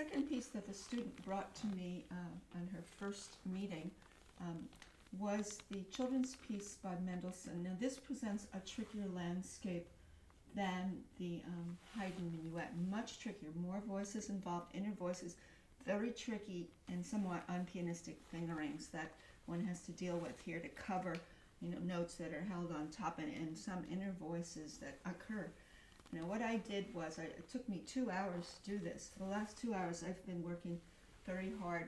second piece that the student brought to me on her first meeting was the children's piece by Mendelssohn. Now this presents a trickier landscape than the Haydn Minuet, much trickier, more voices involved, inner voices, very tricky and somewhat unpianistic fingerings that one has to deal with here to cover, notes that are held on top and some inner voices that occur. Now what I did was, it took me 2 hours to do this. For the last 2 hours I've been working very hard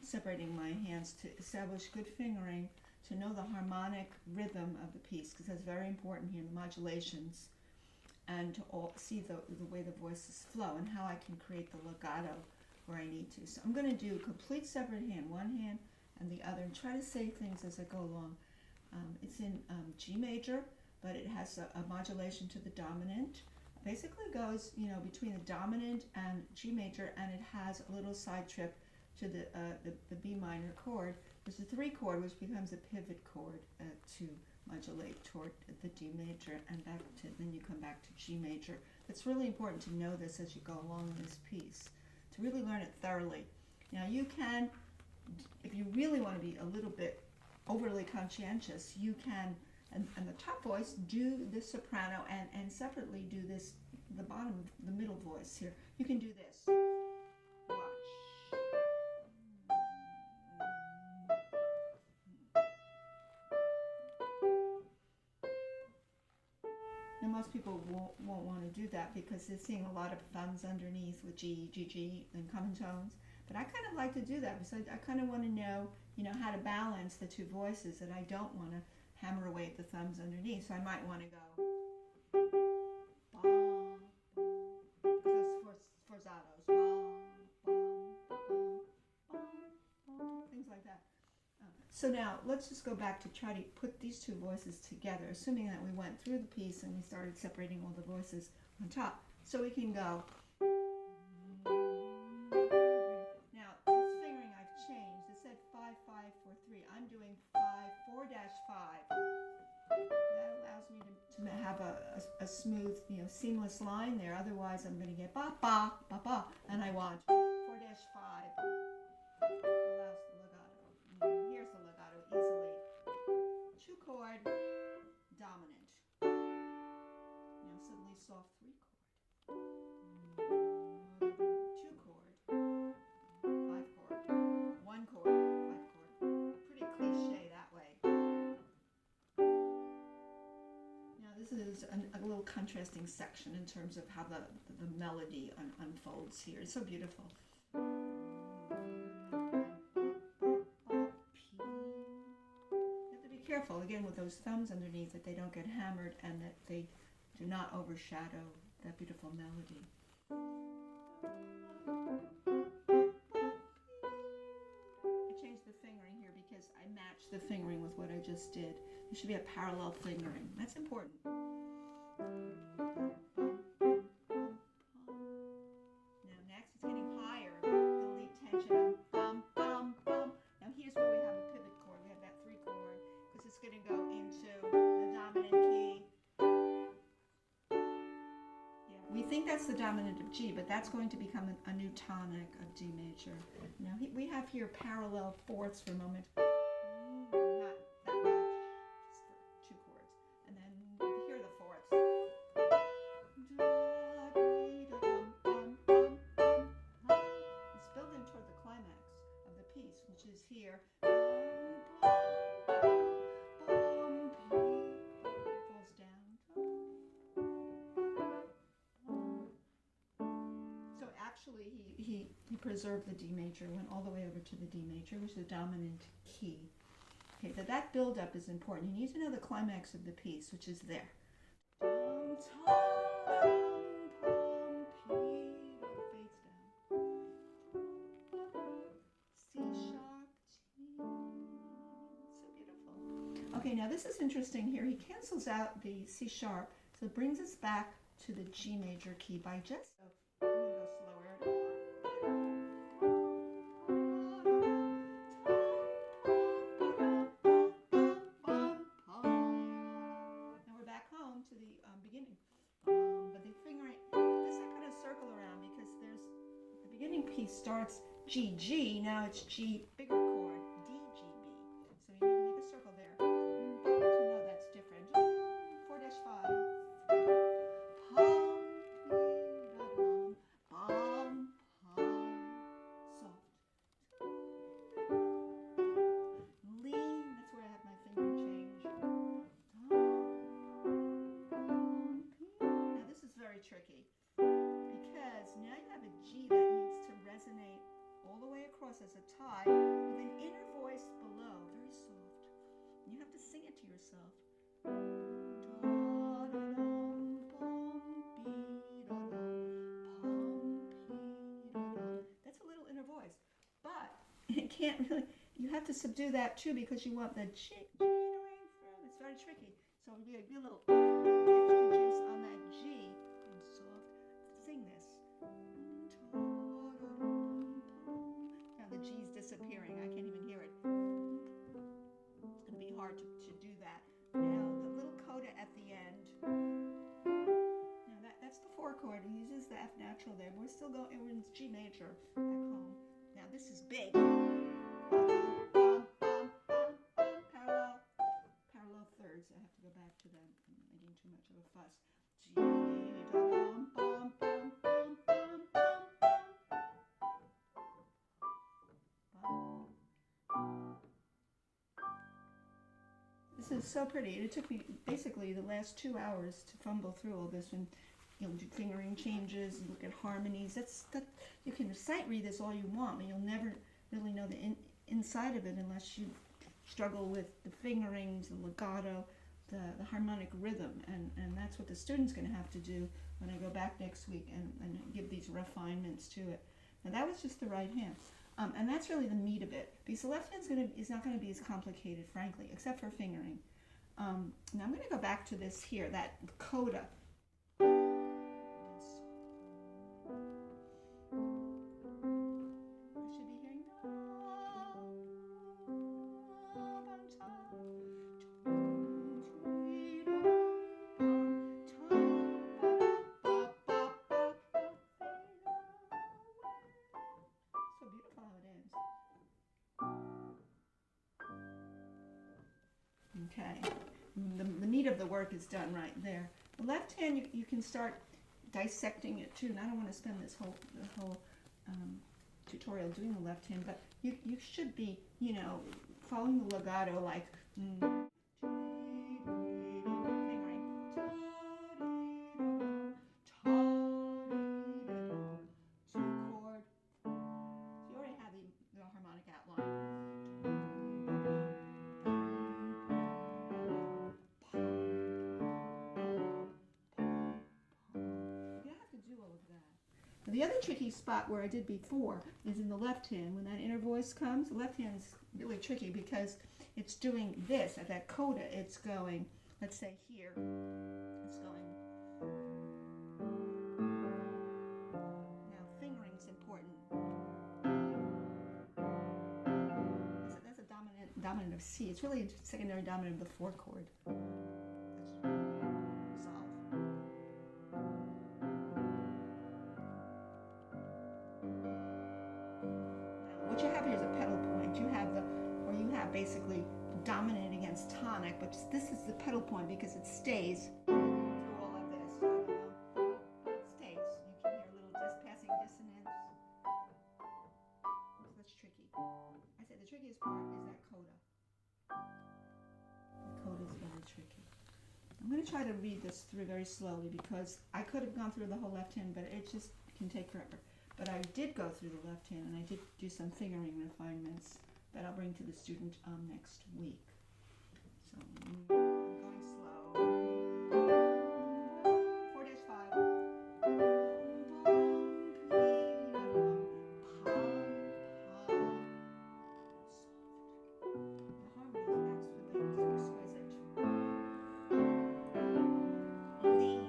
separating my hands to establish good fingering, to know the harmonic rhythm of the piece, because that's very important here, the modulations, and to see the way the voices flow and how I can create the legato where I need to. So I'm going to do complete separate hand, one hand and the other, and try to say things as I go along. It's in G major, but it has a modulation to the dominant. Basically goes, between the dominant and G major, and it has a little side trip to the B minor chord. There's a 3 chord, which becomes a pivot chord to modulate toward the D major, and then you come back to G major. It's really important to know this as you go along in this piece, to really learn it thoroughly. Now you can, if you really want to be a little bit overly conscientious, you can, and the top voice, do the soprano and separately do this, the bottom, the middle voice here. You can do this. Watch. Now most people won't want to do that because they're seeing a lot of thumbs underneath with G, G, G, and common tones. But I kind of like to do that because I kind of want to know, how to balance the 2 voices, that I don't want to hammer away at the thumbs underneath. So I might want to go, bom, because that's forzatos, bom, bom, bom, bom, things like that. So now let's just go back to try to put these 2 voices together, assuming that we went through the piece and we started separating all the voices on top. So we can go. Now this fingering I've changed. It said 5, 5, 4, 3. I'm doing 5, 4-5. That allows me to have a smooth, seamless line there. Otherwise I'm going to get ba, ba, ba, ba, and I want 4-5. Allows the legato. Here's the legato easily. 2 chord, dominant. Now suddenly soft 3 chord. 2 chord, 5 chord, 1 chord, 5 chord. Pretty cliche that way. Now this is a little contrasting section in terms of how the melody unfolds here. It's so beautiful. Careful again with those thumbs underneath, that they don't get hammered and that they do not overshadow that beautiful melody. I changed the fingering here because I matched the fingering with what I just did. There should be a parallel fingering. That's important. Now next it's getting higher. Delete tension. Bum, bum, bum. Now here's where we have a pivot chord. We have that 3 chord. It's going to go into the dominant key. Yeah, we think that's the dominant of G, but that's going to become a new tonic of D major. Now we have here parallel fourths for a moment. Not that much, just for 2 chords. And then here are the fourths. It's building toward the climax of the piece, which is here. Actually, he preserved the D major, went all the way over to the D major, which is the dominant key. Okay, that build-up is important. You need to know the climax of the piece, which is there. Fades down. C sharp, G. So beautiful. Okay, now this is interesting here. He cancels out the C sharp, so it brings us back to the G major key by just... I'm going to go slower. Now we're back home to the beginning. But the fingering, this I kind of circle around because there's the beginning beginning piece starts G, G, now it's G, bigger chord, D, G, B. So you need to make a circle there. To know that's different. 4-5. Pom, pom, pom, soft. Lean, that's where I have my finger change. Now this is very tricky because now you have a G that needs to resonate all the way across as a tie with an inner voice below, very soft. You have to sing it to yourself. That's a little inner voice, but it can't really, you have to subdue that too because you want the G to ring through. It's very tricky. So it'll be a little extra juice on that G and soft. Sing this. Now the G's disappearing. I can't even hear it. It's going to be hard to do that. Now the little coda at the end. Now that's the 4 chord. It uses the F natural there. We're still going. We're in G major back home. Now this is big. Parallel thirds. I have to go back to them. I'm making too much of a fuss. G, da, bum, bum, bum, bum, bum, bum. This is so pretty. It took me basically the last 2 hours to fumble through all this and do fingering changes and look at harmonies. That you can sight read this all you want, but you'll never really know the inside of it unless you struggle with the fingerings, the legato, the harmonic rhythm, and that's what the student's going to have to do when I go back next week and give these refinements to it. Now that was just the right hand, and that's really the meat of it, because the left hand is not going to be as complicated, frankly, except for fingering. Now I'm going to go back to this here, that coda. Okay, the meat of the work is done right there. The left hand, you can start dissecting it too, and I don't want to spend this whole tutorial doing the left hand, but you should be, following the legato like fingering. 2 chord. You already have the harmonic outline. The other tricky spot where I did before is in the left hand. When that inner voice comes, the left hand is really tricky because it's doing this. At that coda, it's going, let's say here, it's going. Now, fingering's important. That's a dominant of C. It's really a secondary dominant of the 4 chord. What you have here is a pedal point. You have basically dominant against tonic, but this is the pedal point because it stays through all of this. It stays. You can hear a little passing dissonance. So that's tricky. I said the trickiest part is that coda. The coda is very tricky. I'm going to try to read this through very slowly because I could have gone through the whole left hand, but it just can take forever. But I did go through the left hand, and I did do some fingering refinements that I'll bring to the student next week. So I'm going slow. 4-5. The harmony is absolutely exquisite. Lean.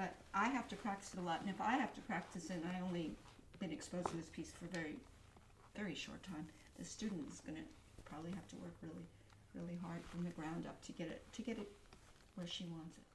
but I have to practice it a lot, and if I have to practice it, and I only been exposed to this piece for a very, very short time, the student is going to probably have to work really, really hard from the ground up to get it where she wants it.